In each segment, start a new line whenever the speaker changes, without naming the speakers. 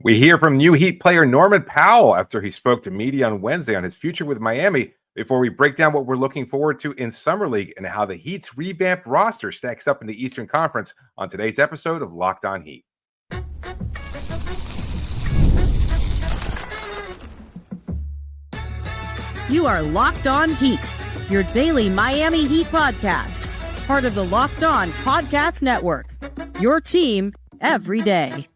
We hear from new Heat player Norman Powell after he spoke to media on Wednesday on his future with Miami before we break down what we're looking forward to in Summer League and how the Heat's revamped roster stacks up in the Eastern Conference on today's episode of Locked On Heat.
You are Locked On Heat, your daily Miami Heat podcast, part of the Locked On Podcast Network, your team every day.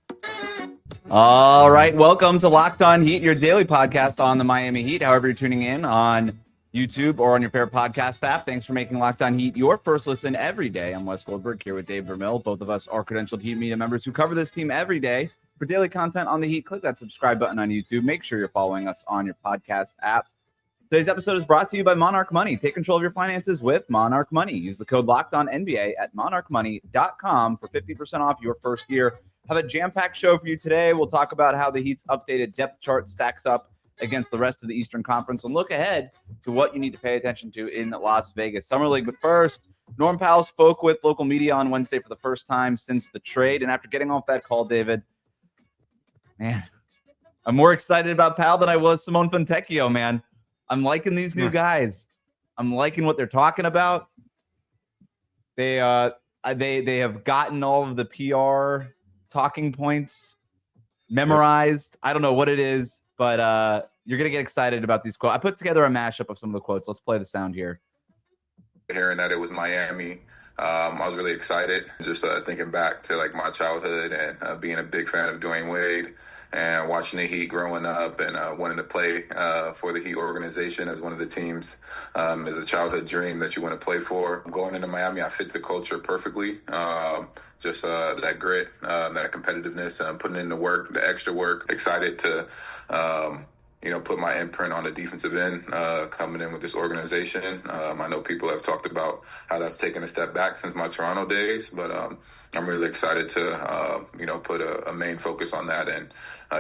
All right, welcome to Locked On Heat, your daily podcast on the Miami Heat. However you're tuning in on YouTube or on your favorite podcast app, thanks for making Locked On Heat your first listen every day. I'm Wes Goldberg here with Dave Ramil. Both of us are credentialed Heat media members who cover this team every day. For daily content on the Heat, click that subscribe button on YouTube. Make sure you're following us on your podcast app. Today's episode is brought to you by Monarch Money. Take control of your finances with Monarch Money. Use the code LOCKEDONNBA at monarchmoney.com for 50% off your first year. Have a jam-packed show for you today. We'll talk about how the Heat's updated depth chart stacks up against the rest of the Eastern Conference and look ahead to what you need to pay attention to in Las Vegas Summer League. But first, Norm Powell spoke with local media on Wednesday for the first time since the trade. And after getting off that call, David, man, I'm more excited about Powell than I was Simone Fontecchio, man. I'm liking these new guys. I'm liking what they're talking about. They have gotten all of the PR talking points memorized. I don't know what it is, but you're gonna get excited about these quotes. I put together a mashup of some of the quotes. Let's play the sound here.
Hearing that it was Miami, I was really excited. Just thinking back to like my childhood and being a big fan of Dwayne Wade and watching the Heat growing up and wanting to play for the Heat organization as one of the teams is a childhood dream that you want to play for. Going into Miami, I fit the culture perfectly. Just that grit, that competitiveness, putting in the work, the extra work. Excited to, put my imprint on the defensive end coming in with this organization. I know people have talked about how that's taken a step back since my Toronto days, but I'm really excited to, put a main focus on that and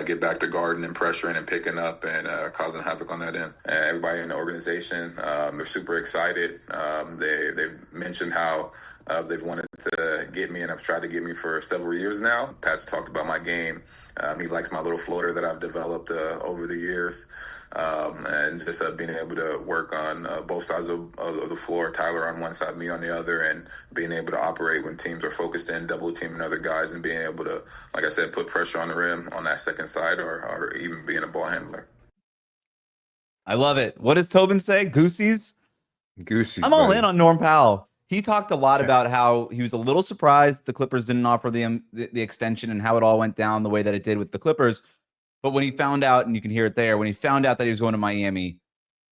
get back to guarding and pressuring and picking up and causing havoc on that end. And everybody in the organization, they're super excited. They've mentioned how they've wanted to get me and have tried to get me for several years now. Pat's talked about my game. He likes my little floater that I've developed over the years. And just being able to work on both sides of the floor, Tyler on one side, me on the other, and being able to operate when teams are focused in, double teaming other guys, and being able to, like I said, put pressure on the rim on that second side or even being a ball handler.
I love it. What does Tobin say? Goosies?
Goosies.
I'm all in on Norm Powell. He talked a lot about how he was a little surprised the Clippers didn't offer the extension and how it all went down the way that it did with the Clippers. But when he found out, and you can hear it there, when he found out that he was going to Miami,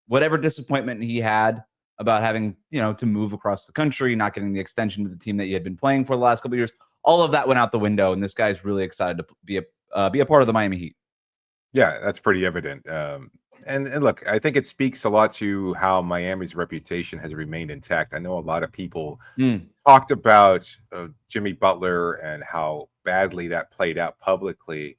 whatever disappointment he had about having, to move across the country, not getting the extension to the team that he had been playing for the last couple of years, all of that went out the window. And this guy's really excited to be a part of the Miami Heat.
Yeah, that's pretty evident. And look, I think it speaks a lot to how Miami's reputation has remained intact. I know a lot of people talked about Jimmy Butler and how badly that played out publicly.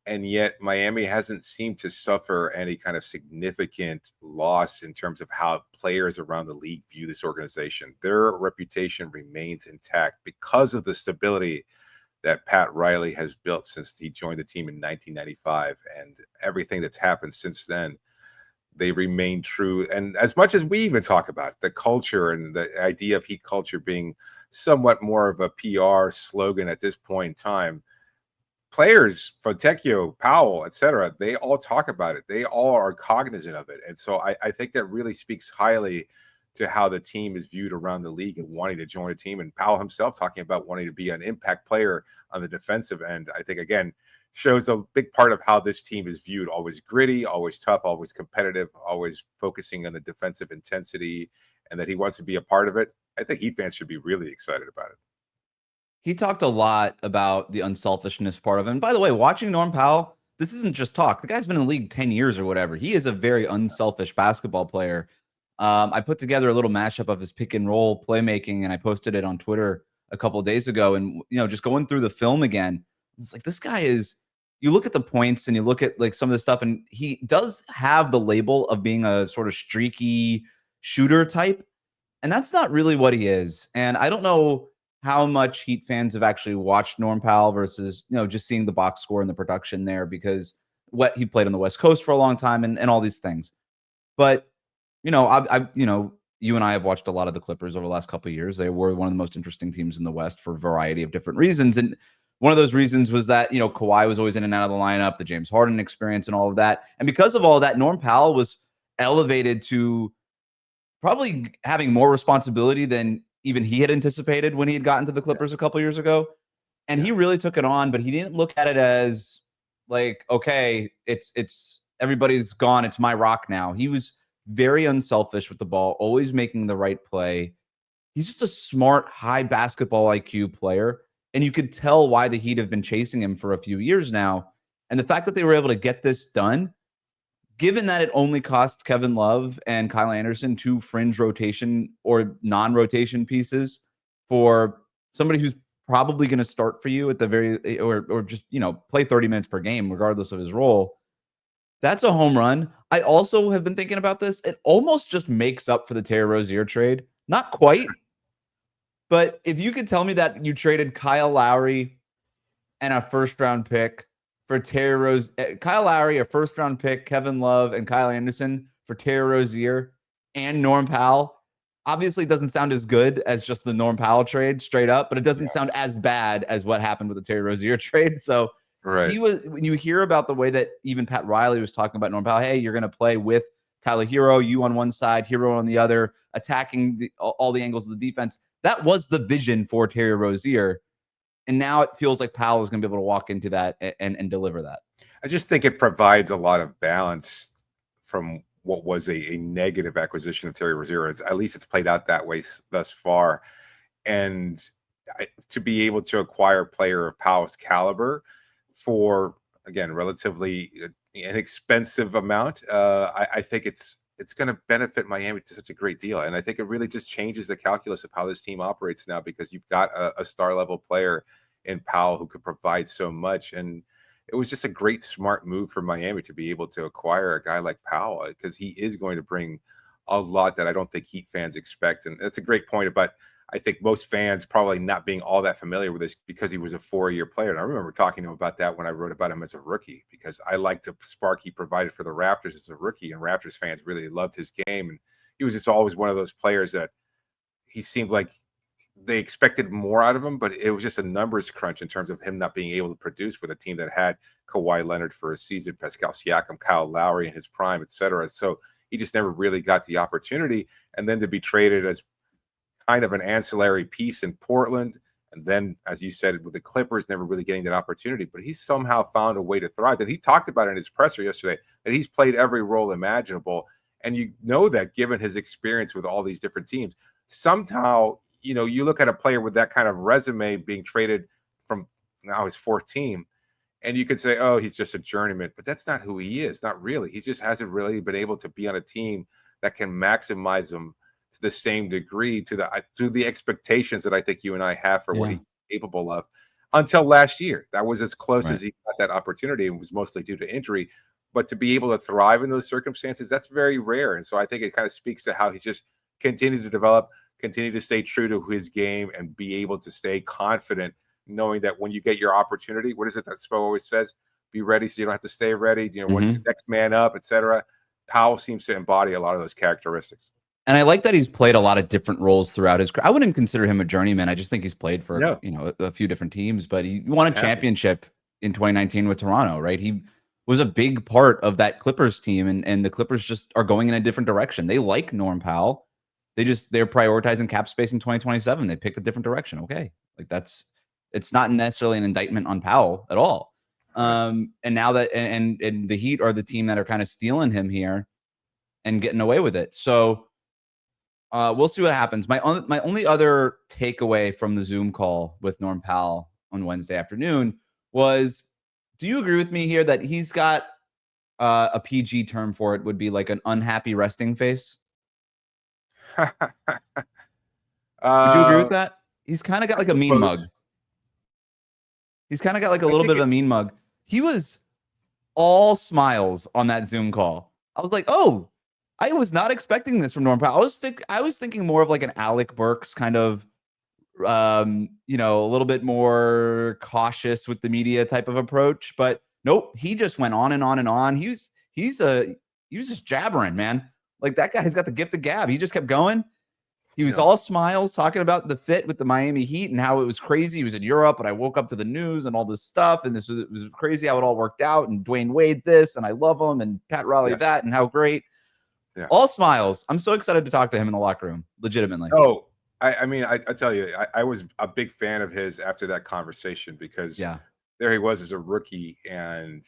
And yet Miami hasn't seemed to suffer any kind of significant loss in terms of how players around the league view this organization. Their reputation remains intact because of the stability that Pat Riley has built since he joined the team in 1995, and everything that's happened since then. They remain true. And as much as we even talk about the culture and the idea of Heat culture being somewhat more of a PR slogan at this point in time, players, Fontecchio, Powell, etc., they all talk about it. They all are cognizant of it. And so I think that really speaks highly to how the team is viewed around the league and wanting to join a team. And Powell himself talking about wanting to be an impact player on the defensive end, I think, again, shows a big part of how this team is viewed. Always gritty, always tough, always competitive, always focusing on the defensive intensity, and that he wants to be a part of it. I think Heat fans should be really excited about it.
He talked a lot about the unselfishness part of it. And by the way, watching Norm Powell, this isn't just talk. The guy's been in the league 10 years or whatever. He is a very unselfish basketball player. I put together a little mashup of his pick and roll playmaking, and I posted it on Twitter a couple of days ago. And, just going through the film again, it's like, this guy is, you look at the points and you look at like some of the stuff, and he does have the label of being a sort of streaky shooter type. And that's not really what he is. And I don't know how much Heat fans have actually watched Norm Powell versus, just seeing the box score and the production there, because he played on the West Coast for a long time and all these things. But, you and I have watched a lot of the Clippers over the last couple of years. They were one of the most interesting teams in the West for a variety of different reasons. And one of those reasons was that, Kawhi was always in and out of the lineup, the James Harden experience and all of that. And because of all of that, Norm Powell was elevated to probably having more responsibility than even he had anticipated when he had gotten to the Clippers a couple of years ago. And he really took it on, but he didn't look at it as like, okay, it's everybody's gone. It's my rock now. He was very unselfish with the ball, always making the right play. He's just a smart, high basketball IQ player. And you could tell why the Heat have been chasing him for a few years now. And the fact that they were able to get this done, given that it only cost Kevin Love and Kyle Anderson 2 fringe rotation or non-rotation pieces for somebody who's probably going to start for you at the very, or just, play 30 minutes per game, regardless of his role. That's a home run. I also have been thinking about this. It almost just makes up for the Terry Rozier trade. Not quite. But if you could tell me that you traded Kyle Lowry and a first-round pick for Terry Rozier, Kyle Lowry, a first-round pick, Kevin Love, and Kyle Anderson for Terry Rozier and Norm Powell, obviously it doesn't sound as good as just the Norm Powell trade straight up, but it doesn't sound as bad as what happened with the Terry Rozier trade. So
Right.
when you hear about the way that even Pat Riley was talking about Norm Powell, hey, you're going to play with Tyler Hero, you on one side, Hero on the other, attacking all the angles of the defense. That was the vision for Terry Rozier. And now it feels like Powell is going to be able to walk into that and deliver that.
I just think it provides a lot of balance from what was a negative acquisition of Terry Rozier. At least it's played out that way thus far. And to be able to acquire a player of Powell's caliber for, again, relatively inexpensive amount, I think it's going to benefit Miami to such a great deal. And I think it really just changes the calculus of how this team operates now, because you've got a star level player in Powell who could provide so much. And it was just a great, smart move for Miami to be able to acquire a guy like Powell, because he is going to bring a lot that I don't think Heat fans expect. And that's a great point about, I think, most fans probably not being all that familiar with this because he was a 4-year player. And I remember talking to him about that when I wrote about him as a rookie, because I liked the spark he provided for the Raptors as a rookie, and Raptors fans really loved his game. And he was just always one of those players that he seemed like they expected more out of him, but it was just a numbers crunch in terms of him not being able to produce with a team that had Kawhi Leonard for a season, Pascal Siakam, Kyle Lowry in his prime, etc. So he just never really got the opportunity. And then to be traded as kind of an ancillary piece in Portland, and then, as you said, with the Clippers, never really getting that opportunity, but he somehow found a way to thrive. And he talked about it in his presser yesterday, that he's played every role imaginable. And you know that, given his experience with all these different teams, somehow, you look at a player with that kind of resume being traded from now his 4th team, and you could say, oh, he's just a journeyman, but that's not who he is. Not really. He just hasn't really been able to be on a team that can maximize him to the same degree, to the expectations that I think you and I have for what he's capable of, until last year. That was as close as he got that opportunity, and was mostly due to injury. But to be able to thrive in those circumstances, that's very rare. And so I think it kind of speaks to how he's just continued to develop, continue to stay true to his game, and be able to stay confident, knowing that when you get your opportunity, what is it that Spo always says? Be ready so you don't have to stay ready. What's the next man up, etc. Powell seems to embody a lot of those characteristics.
And I like that he's played a lot of different roles throughout his career. I wouldn't consider him a journeyman. I just think he's played for a few different teams, but he won a championship in 2019 with Toronto, right? He was a big part of that Clippers team, and the Clippers just are going in a different direction. They like Norm Powell. They're prioritizing cap space in 2027. They picked a different direction. Okay. It's not necessarily an indictment on Powell at all. And now that, and the Heat are the team that are kind of stealing him here and getting away with it. So we'll see what happens. My only other takeaway from the Zoom call with Norm Powell on Wednesday afternoon was, do you agree with me here that he's got a PG term for it would be like an unhappy resting face? Would you agree with that? He's kind of got like a mean mug. He's kind of got like a little bit of a mean mug. He was all smiles on that Zoom call. I was like, oh, I was not expecting this from Norm Powell. I was thinking more of like an Alec Burks kind of a little bit more cautious with the media type of approach. But nope, he just went on and on and on. He was just jabbering, man. Like, that guy's got the gift of gab. He just kept going. He was all smiles, talking about the fit with the Miami Heat and how it was crazy. He was in Europe, and I woke up to the news and all this stuff, and it was crazy how it all worked out. And Dwayne Wade this, and I love him, and Pat Riley that, and how great. Yeah. All smiles. I'm so excited to talk to him in the locker room, legitimately.
Oh, I mean, I tell you, I was a big fan of his after that conversation, because there he was as a rookie, and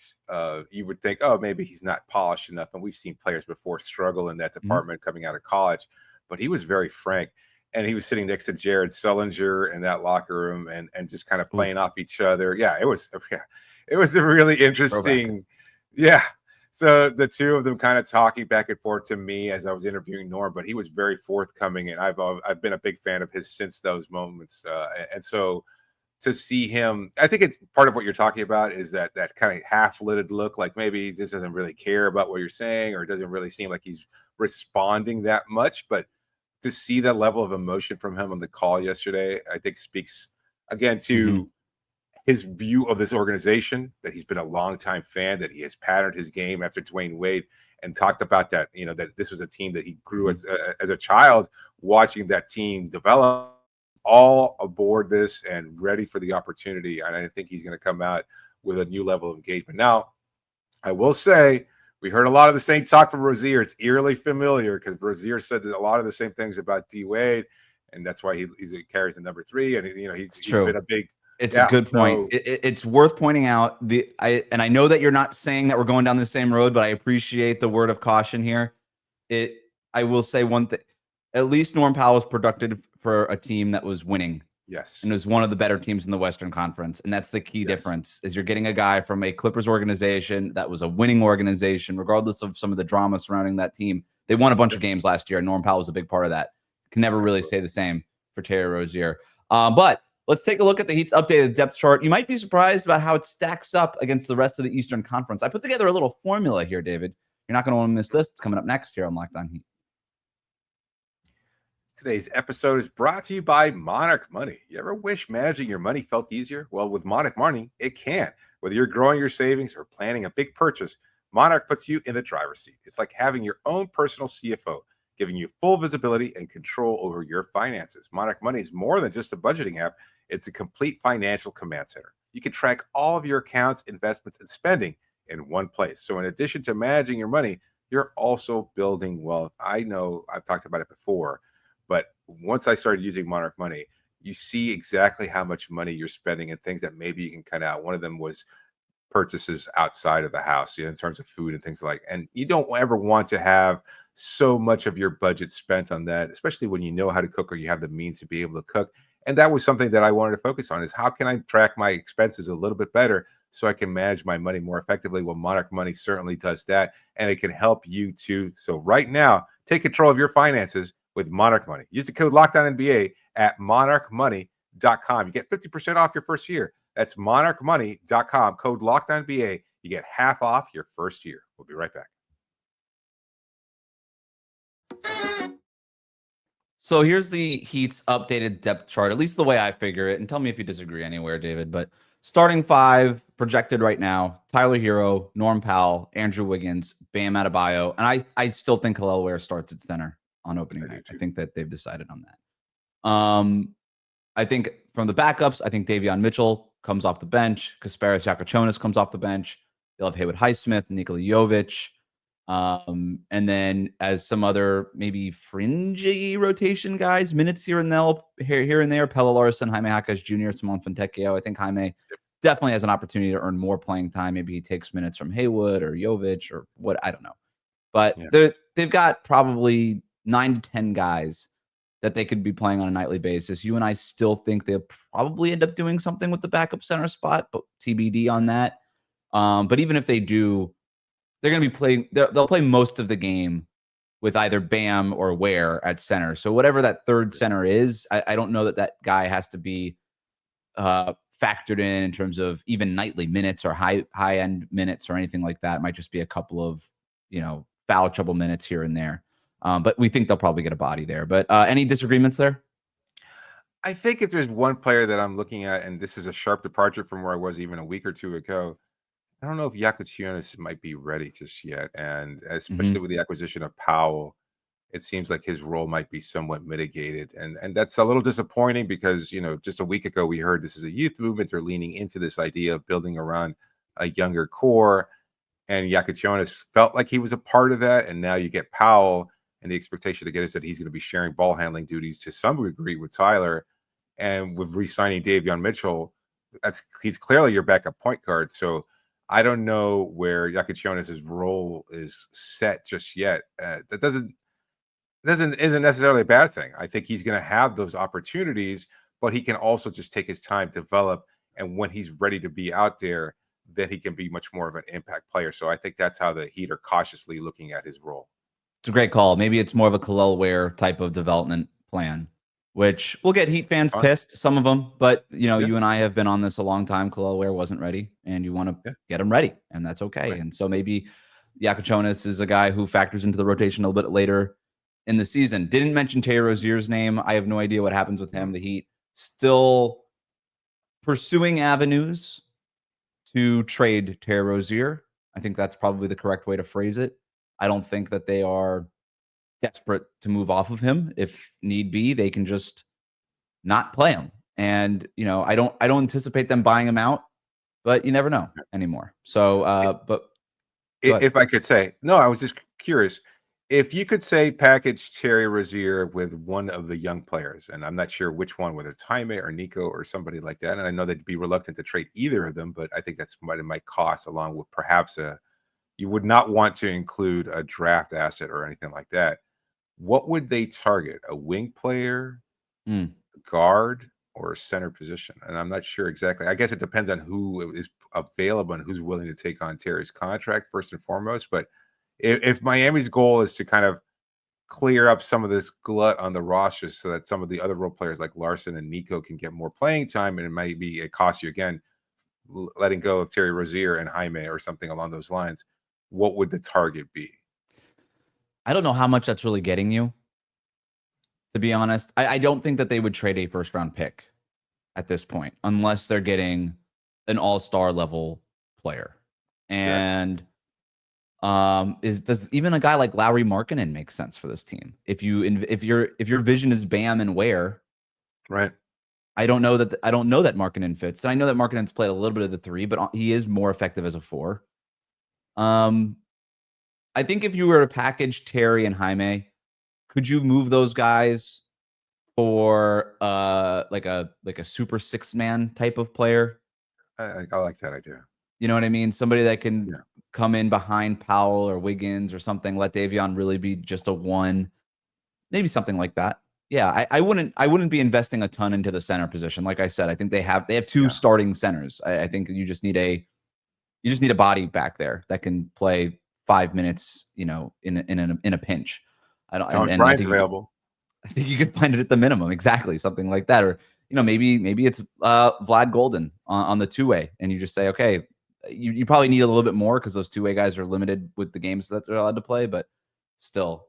you would think, oh, maybe he's not polished enough. And we've seen players before struggle in that department coming out of college. But he was very frank, and he was sitting next to Jared Sullinger in that locker room, and just kind of playing off each other. Yeah, it was a really interesting. Yeah. So the two of them kind of talking back and forth to me as I was interviewing Norm, but he was very forthcoming, and I've been a big fan of his since those moments. And so to see him, I think it's part of what you're talking about is that kind of half-lidded look, like maybe he just doesn't really care about what you're saying, or it doesn't really seem like he's responding that much. But to see that level of emotion from him on the call yesterday, I think speaks again to his view of this organization, that he's been a longtime fan, that he has patterned his game after Dwayne Wade, and talked about that, that this was a team that he grew as a child, watching that team develop, all aboard this and ready for the opportunity. And I think he's going to come out with a new level of engagement. Now, I will say, we heard a lot of the same talk from Rozier. It's eerily familiar, because Rozier said a lot of the same things about D Wade, and that's why he carries the number 3. And he's been a big.
It's a good point. It's worth pointing out. I know that you're not saying that we're going down the same road, but I appreciate the word of caution here. I will say one thing: at least Norm Powell was productive for a team that was winning.
Yes.
And it was one of the better teams in the Western Conference. And that's the key difference, is you're getting a guy from a Clippers organization that was a winning organization, regardless of some of the drama surrounding that team. They won a bunch of games last year, and Norm Powell was a big part of that. Can never really say the same for Terry Rozier. But let's take a look at the Heat's updated depth chart. You might be surprised about how it stacks up against the rest of the Eastern Conference. I put together a little formula here, David. You're not going to want to miss this. It's coming up next here on Locked On Heat.
Today's episode is brought to you by Monarch Money. You ever wish managing your money felt easier? Well, with Monarch Money, it can. Whether you're growing your savings or planning a big purchase, Monarch puts you in the driver's seat. It's like having your own personal CFO, giving you full visibility and control over your finances. Monarch Money is more than just a budgeting app. It's a complete financial command center. You can track all of your accounts, investments, and spending in one place. So in addition to managing your money, you're also building wealth. I know I've talked about it before, but once I started using Monarch Money, you see exactly how much money you're spending and things that maybe you can cut out. One of them was purchases outside of the house, in terms of food and things like. And you don't ever want to have so much of your budget spent on that, especially when you know how to cook or you have the means to be able to cook. And that was something that I wanted to focus on, is how can I track my expenses a little bit better so I can manage my money more effectively? Well, Monarch Money certainly does that, and it can help you too. So right now, take control of your finances with Monarch Money. Use the code LOCKDOWNNBA at monarchmoney.com. You get 50% off your first year. That's monarchmoney.com. Code LOCKDOWNNBA. You get half off your first year. We'll be right back.
So here's the Heat's updated depth chart, at least the way I figure it. And tell me if you disagree anywhere, David. But starting 5 projected right now: Tyler Hero, Norm Powell, Andrew Wiggins, Bam Adebayo. And I still think Kel'el Ware starts at center on opening night. I think that they've decided on that. I think from the backups, I think Davion Mitchell comes off the bench. Kasparis Yakochonis comes off the bench. They'll have Haywood Highsmith, Nikola Jovic. And then as some other maybe fringy rotation guys, minutes here and there, Pelle Larsson, Jaime Jaquez Jr., Simone Fontecchio. I think Jaime definitely has an opportunity to earn more playing time. Maybe he takes minutes from Haywood or Jovic or what, I don't know. But they've got probably 9 to 10 guys that they could be playing on a nightly basis. You and I still think they'll probably end up doing something with the backup center spot, but TBD on that. But even if they do, they're going to be playing. They'll play most of the game with either Bam or Ware at center. So whatever that third center is, I don't know that guy has to be factored in terms of even nightly minutes or high end minutes or anything like that. It might just be a couple of foul trouble minutes here and there. But we think they'll probably get a body there. But any disagreements there?
I think if there's one player that I'm looking at, and this is a sharp departure from where I was even a week or two ago, I don't know if Yakutiunas might be ready just yet, and especially
Mhm.
with the acquisition of Powell, it seems like his role might be somewhat mitigated, and that's a little disappointing because just a week ago we heard this is a youth movement. They're leaning into this idea of building around a younger core, and Yakutiunas felt like he was a part of that, and now you get Powell, and the expectation again is that he's going to be sharing ball handling duties to some degree with Tyler, and with re-signing Davion Mitchell, he's clearly your backup point guard. So I don't know where Yakutiunas' role is set just yet. That isn't necessarily a bad thing. I think he's going to have those opportunities, but he can also just take his time, develop, and when he's ready to be out there, then he can be much more of an impact player. So I think that's how the Heat are cautiously looking at his role.
It's a great call. Maybe it's more of a Kel'el Ware type of development plan, which will get Heat fans
Fine.
pissed, some of them. But
Yeah.
you and I have been on this a long time. Kel'el Ware wasn't ready, and you want to
Yeah.
get him ready, and that's okay.
Right.
And so maybe Yakutiunas is a guy who factors into the rotation a little bit later in the season. Didn't mention Terry Rozier's name. I have no idea what happens with him. The Heat still pursuing avenues to trade Terry Rozier. I think that's probably the correct way to phrase it. I don't think that they are desperate to move off of him. If need be, they can just not play him. And I don't anticipate them buying him out, but you never know anymore. So but go ahead.
If I could say, no, I was just curious. If you could say package Terry Rozier with one of the young players, and I'm not sure which one, whether it's Jaime or Nico or somebody like that, and I know they'd be reluctant to trade either of them, but I think that's what it might cost, along with perhaps you would not want to include a draft asset or anything like that. What would they target? A wing player,
Mm.
guard, or a center position? And I'm not sure exactly. I guess it depends on who is available and who's willing to take on Terry's contract first and foremost. But if Miami's goal is to kind of clear up some of this glut on the roster so that some of the other role players like Larson and Nico can get more playing time, and it costs you again letting go of Terry Rozier and Jaime or something along those lines, what would the target be?
I don't know how much that's really getting you, to be honest. I don't think that they would trade a first round pick at this point unless they're getting an all-star level player. And does even a guy like Lauri Markkanen make sense for this team? If your vision is Bam and Ware,
Right.
I don't know that Markkanen fits. And I know that Markkanen's played a little bit of the 3, but he is more effective as a 4. I think if you were to package Terry and Jaime, could you move those guys for like a super 6-man type of player?
I like that idea.
You know what I mean? Somebody that can come in behind Powell or Wiggins or something. Let Davion really be just a 1, maybe something like that. Yeah, I wouldn't be investing a ton into the center position. Like I said, I think they have 2 starting centers. I think you just need a body back there that can play 5 minutes, in a pinch.
Brian's available.
I think you could find it at the minimum, exactly, something like that. Or maybe it's Vlad Golden on the 2-way, and you just say, okay, you probably need a little bit more because those 2-way guys are limited with the games that they're allowed to play, but still.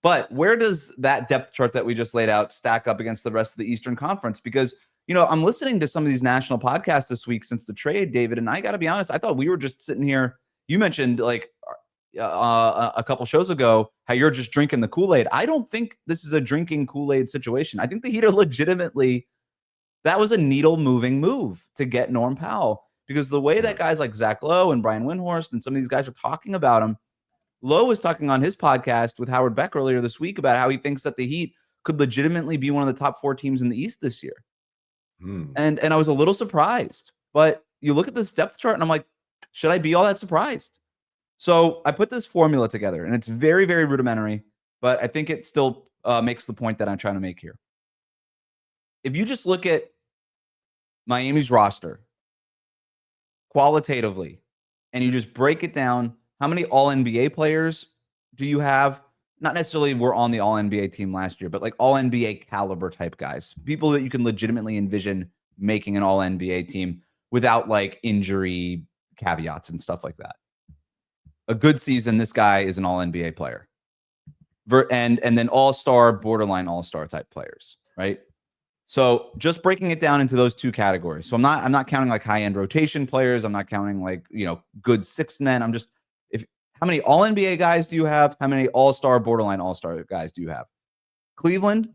But where does that depth chart that we just laid out stack up against the rest of the Eastern Conference? Because I'm listening to some of these national podcasts this week since the trade, David, and I got to be honest, I thought we were just sitting here. You mentioned like a couple shows ago how you're just drinking the Kool-Aid. I don't think this is a drinking Kool-Aid situation. I think the Heat are legitimately, that was a needle-moving move to get Norm Powell, because the way that guys like Zach Lowe and Brian Windhorst and some of these guys are talking about him. Lowe was talking on his podcast with Howard Beck earlier this week about how he thinks that the Heat could legitimately be one of the top 4 teams in the East this year. And I was a little surprised, but you look at this depth chart and I'm like, should I be all that surprised? So I put this formula together, and it's very, very rudimentary, but I think it still makes the point that I'm trying to make here. If you just look at Miami's roster qualitatively, and you just break it down, how many All-NBA players do you have? Not necessarily were on the All-NBA team last year, but like All-NBA caliber type guys, people that you can legitimately envision making an All-NBA team without like injury caveats and stuff like that. A good season, this guy is an All-NBA player. And then all-star, borderline all-star type players, right? So just breaking it down into those two categories. So I'm not counting like high end rotation players. I'm not counting like, good sixth men. I'm just, how many all NBA guys do you have? How many all-star, borderline all-star guys do you have? Cleveland.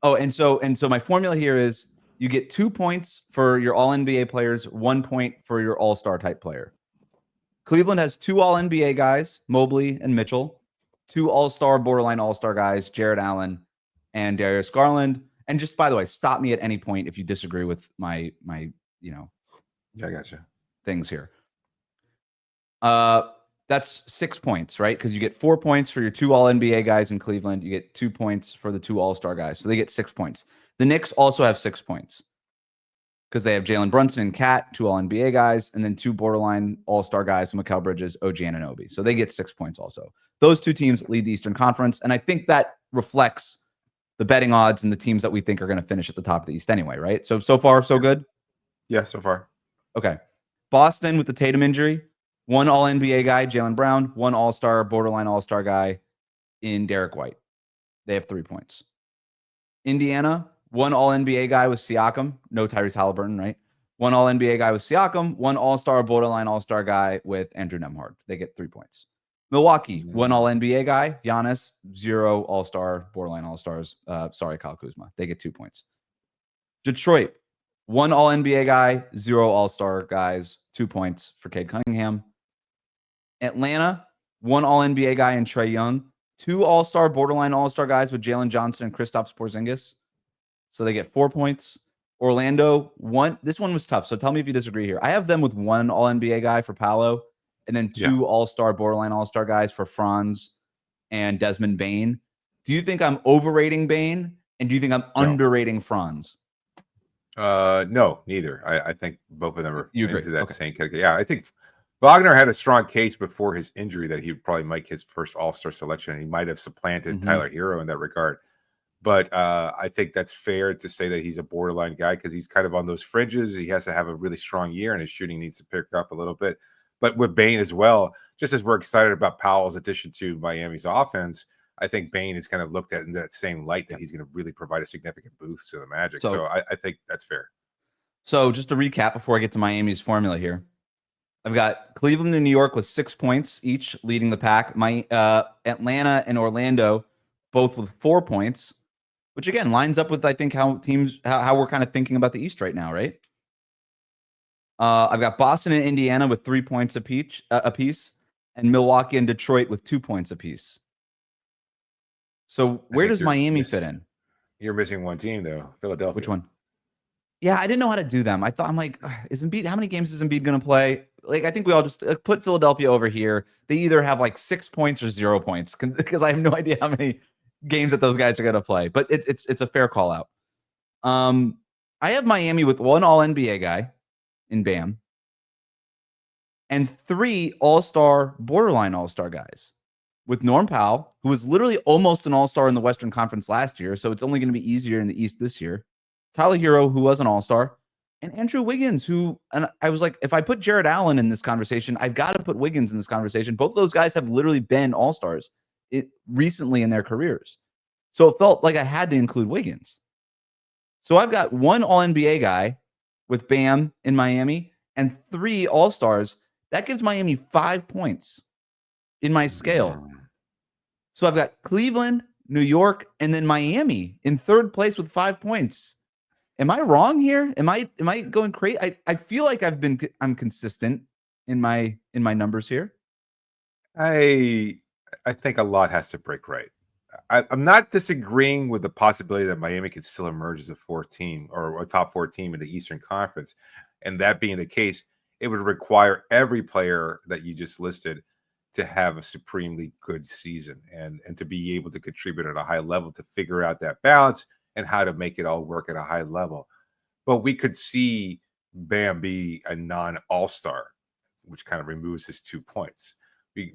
Oh, and so my formula here is you get 2 points for your all NBA players, 1 point for your all-star type player. Cleveland has 2 all NBA guys, Mobley and Mitchell, 2 all-star, borderline all-star guys, Jared Allen and Darius Garland. And just, by the way, stop me at any point if you disagree with my
Yeah, I gotcha.
things here. That's 6 points, right? Because you get 4 points for your 2 all NBA guys in Cleveland. You get 2 points for the 2 all-star guys. So they get 6 points. The Knicks also have 6 points because they have Jalen Brunson and Cat, 2 all NBA guys, and then 2 borderline all-star guys, Mikal Bridges, OG Anunoby. So they get 6 points also. Those 2 teams lead the Eastern Conference. And I think that reflects the betting odds and the teams that we think are going to finish at the top of the East anyway, right? So far, so good?
Yeah, so far.
Okay. Boston with the Tatum injury, 1 all-NBA guy, Jaylen Brown, 1 all-star, borderline all-star guy in Derek White. They have 3 points. Indiana, 1 all-NBA guy with Siakam, no Tyrese Halliburton, right? 1 all-NBA guy with Siakam, 1 all-star, borderline all-star guy with Andrew Nembhard. They get 3 points. Milwaukee, 1 all-NBA guy, Giannis, 0 all-star, borderline all-stars. Kyle Kuzma. They get 2 points. Detroit, 1 all-NBA guy, 0 all-star guys, 2 points for Cade Cunningham. Atlanta, 1 all-NBA guy in Trae Young, 2 all-star, borderline all-star guys with Jalen Johnson and Kristaps Porzingis. So they get 4 points. Orlando, 1. This one was tough, so tell me if you disagree here. I have them with 1 all-NBA guy for Paolo, and then 2 all-star, borderline all-star guys for Franz and Desmond Bane. Do you think I'm overrating Bane? And do you think I'm underrating Franz?
No, neither. I think both of them are
You
into
agree?
that
Okay.
same category. Yeah, I think Wagner had a strong case before his injury that he would probably make his first All-Star selection, and he might have supplanted Tyler Hero in that regard. But I think that's fair to say that he's a borderline guy because he's kind of on those fringes. He has to have a really strong year, and his shooting needs to pick up a little bit. But with Bane as well, just as we're excited about Powell's addition to Miami's offense, I think Bane is kind of looked at in that same light that he's going to really provide a significant boost to the Magic. So I think that's fair.
So just to recap before I get to Miami's formula here, I've got Cleveland and New York with 6 points each leading the pack. My Atlanta and Orlando both with 4 points, which again lines up with I think how we're kind of thinking about the East right now, right? I've got Boston and Indiana with 3 points apiece, and Milwaukee and Detroit with 2 points apiece. So where does Miami fit in?
You're missing one team though, Philadelphia.
Which one? Yeah, I didn't know how to do them. I'm like, is Embiid? How many games is Embiid going to play? Like, I think we all just put Philadelphia over here. They either have like 6 points or 0 points because I have no idea how many games that those guys are going to play. But it's a fair call out. I have Miami with 1 all NBA guy in Bam and 3 all-star, borderline all-star guys with Norm Powell, who was literally almost an all-star in the Western Conference last year. So it's only going to be easier in the East this year. Tyler Hero, who was an all-star, and Andrew Wiggins, and I was like, if I put Jared Allen in this conversation, I've got to put Wiggins in this conversation. Both of those guys have literally been all-stars recently in their careers. So it felt like I had to include Wiggins. So I've got 1 all-NBA guy with Bam in Miami and 3 all-stars. That gives Miami 5 points in my scale. So I've got Cleveland, New York, and then Miami in 3rd place with 5 points. Am I wrong here? Am I going crazy? I feel like I'm consistent in my numbers here.
I think a lot has to break right. I'm not disagreeing with the possibility that Miami could still emerge as a 4th team or a top 4 team in the Eastern Conference. And that being the case, it would require every player that you just listed to have a supremely good season and to be able to contribute at a high level to figure out that balance and how to make it all work at a high level. But we could see Bam be a non-all-star, which kind of removes his 2 points.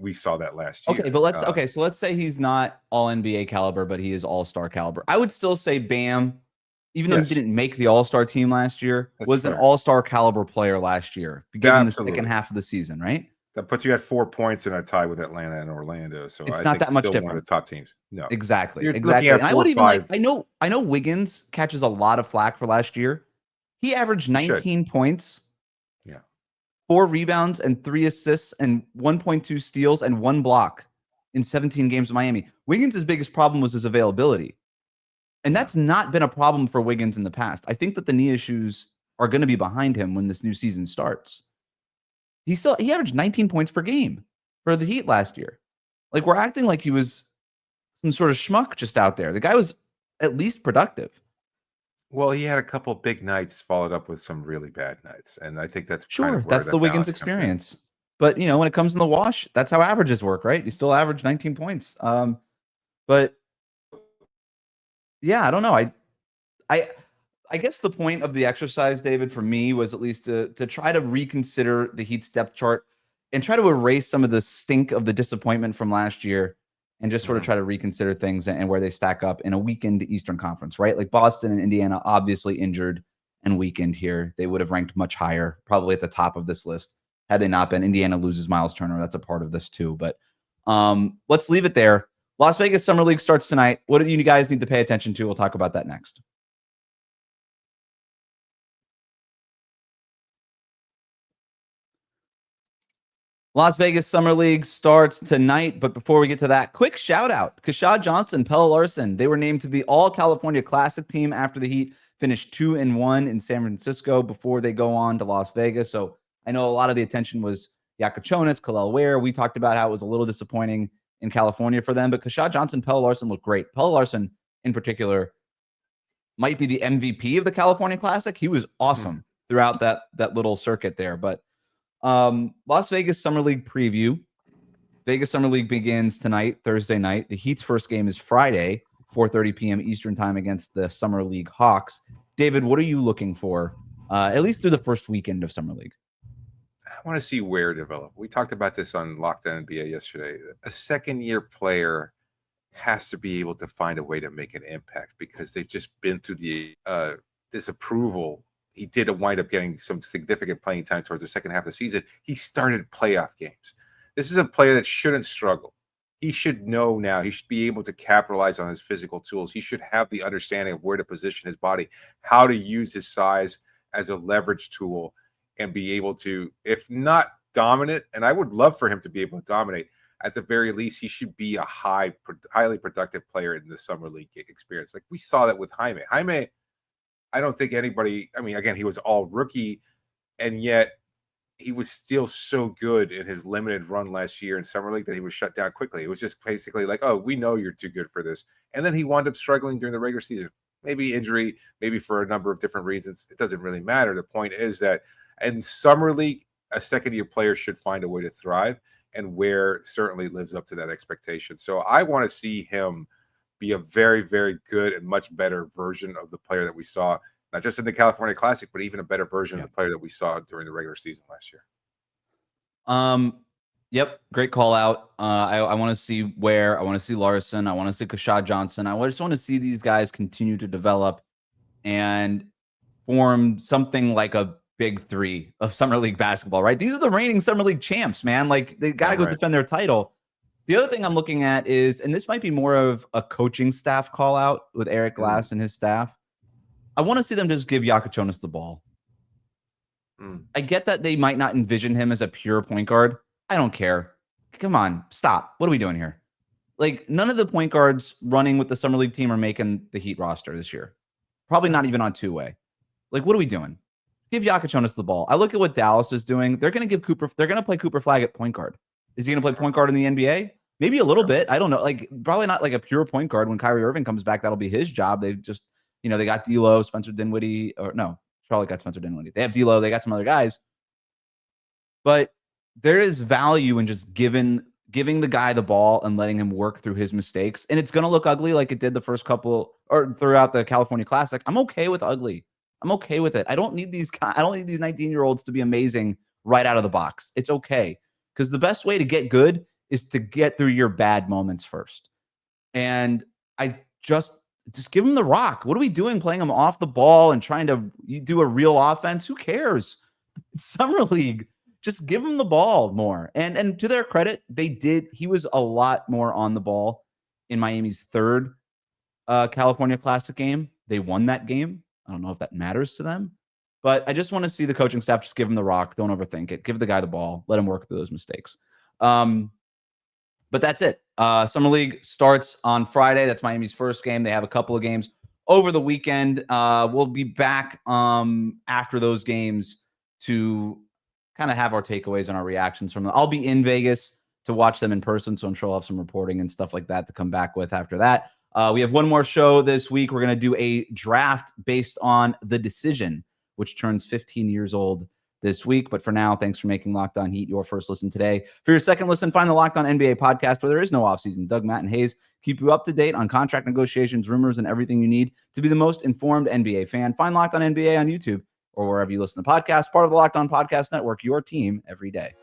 We saw that last year.
Okay, but so let's say he's not all NBA caliber, but he is all-star caliber. I would still say Bam, even though he didn't make the all-star team last year, was an all-star caliber player last year, beginning the second half of the season, right?
That puts you at 4 points in a tie with Atlanta and Orlando. So
It's
I
not
think
that much
still one of
different.
the top teams. No,
Exactly.
you're
Exactly.
looking at
And I
4
would
or
even like,
5.
I know Wiggins catches a lot of flack for last year. He averaged 19 points,
Yeah.
4 rebounds and 3 assists and 1.2 steals and 1 block in 17 games with Miami. Wiggins' biggest problem was his availability. And that's not been a problem for Wiggins in the past. I think that the knee issues are going to be behind him when this new season starts. He averaged 19 points per game for the Heat last year. Like, we're acting like he was some sort of schmuck just out there. The guy was at least productive.
Well, he had a couple big nights followed up with some really bad nights, and I think that's kind
Sure,
of where
that's
that
the Wiggins
balance comes in.
experience. But, when it comes in the wash, that's how averages work, right? You still average 19 points. But yeah, I don't know. I guess the point of the exercise, David, for me was at least to try to reconsider the Heat's depth chart and try to erase some of the stink of the disappointment from last year and just sort of try to reconsider things and where they stack up in a weakened Eastern Conference, right? Like Boston and Indiana obviously injured and weakened here. They would have ranked much higher, probably at the top of this list had they not been. Indiana loses Miles Turner. That's a part of this too. But let's leave it there. Las Vegas Summer League starts tonight. What do you guys need to pay attention to? We'll talk about that next. Las Vegas Summer League starts tonight, but before we get to that, quick shout out. Keshad Johnson, Pelle Larson, they were named to the All-California Classic team after the Heat finished 2-1 in San Francisco before they go on to Las Vegas. So I know a lot of the attention was Yakachonis, Kel'el Ware. We talked about how it was a little disappointing in California for them, but Keshad Johnson, Pelle Larson looked great. Pelle Larson, in particular, might be the MVP of the California Classic. He was awesome throughout that little circuit there, but Las Vegas Summer League preview. Vegas Summer League begins tonight, Thursday night. The Heat's first game is Friday, 4:30 p.m. Eastern time against the Summer League Hawks. David, what are you looking for, at least through the first weekend of Summer League?
I want to see Ware develop. We talked about this on Locked On NBA yesterday. A second-year player has to be able to find a way to make an impact because they've just been through the disapproval. He did wind up getting some significant playing time towards the second half of the season. He started playoff games. This is a player that shouldn't struggle. He should know now. He should be able to capitalize on his physical tools. He should have the understanding of where to position his body, how to use his size as a leverage tool, and be able to, if not dominant, and I would love for him to be able to dominate, at the very least, he should be a highly productive player in the Summer League experience. Like we saw that with Jaime. Jaime, I don't think anybody, I mean, again, he was all rookie, and yet he was still so good in his limited run last year in Summer League that he was shut down quickly. It was just basically like, oh, we know you're too good for this. And then he wound up struggling during the regular season. Maybe injury, maybe for a number of different reasons. It doesn't really matter. The point is that in Summer League, a second-year player should find a way to thrive, and Ware certainly lives up to that expectation. So I want to see him be a very, very good and much better version of the player that we saw, not just in the California Classic, but even a better version of the player that we saw during the regular season last year.
Yep, great call out. I want to see Ware. I want to see Larson. I want to see Keshad Johnson. I just want to see these guys continue to develop and form something like a big three of Summer League basketball, right? These are the reigning Summer League champs, man. Like they got to go defend their title. The other thing I'm looking at is, and this might be more of a coaching staff call out with Eric Glass and his staff. I want to see them just give Yakachonis the ball. I get that they might not envision him as a pure point guard. I don't care. Come on, stop. What are we doing here? Like, none of the point guards running with the Summer League team are making the Heat roster this year. Probably not even on two-way. Like, what are we doing? Give Yakachonis the ball. I look at what Dallas is doing. They're going to play Cooper Flagg at point guard. Is he going to play point guard in the NBA? Maybe a little bit. I don't know. Like, probably not like a pure point guard. When Kyrie Irving comes back, that'll be his job. They've just, they got D'Lo, Spencer Dinwiddie, or no, Charlotte got Spencer Dinwiddie. They have D'Lo. They got some other guys. But there is value in just giving the guy the ball and letting him work through his mistakes. And it's going to look ugly like it did the first couple or throughout the California Classic. I'm okay with ugly. I'm okay with it. I don't need these 19-year-olds to be amazing right out of the box. It's okay. Because the best way to get good is to get through your bad moments first. And I just give him the rock. What are we doing playing him off the ball and trying to do a real offense? Who cares? It's Summer League. just give him the ball more. And to their credit, they did. He was a lot more on the ball in Miami's third California Classic game. They won that game. I don't know if that matters to them, but I just want to see the coaching staff just give him the rock. Don't overthink it. Give the guy the ball. Let him work through those mistakes. But that's it. Summer League starts on Friday. That's Miami's first game. They have a couple of games over the weekend. We'll be back after those games to kind of have our takeaways and our reactions from them. I'll be in Vegas to watch them in person, so I'm sure I'll have some reporting and stuff like that to come back with after that. We have one more show this week. We're going to do a draft based on The Decision, which turns 15 years old this week. But for now, thanks for making Locked On Heat your first listen today. For your second listen, find the Locked On NBA podcast where there is no offseason. Doug, Matt, and Hayes keep you up to date on contract negotiations, rumors, and everything you need to be the most informed NBA fan. Find Locked On NBA on YouTube or wherever you listen to podcasts, part of the Locked On Podcast Network, your team every day.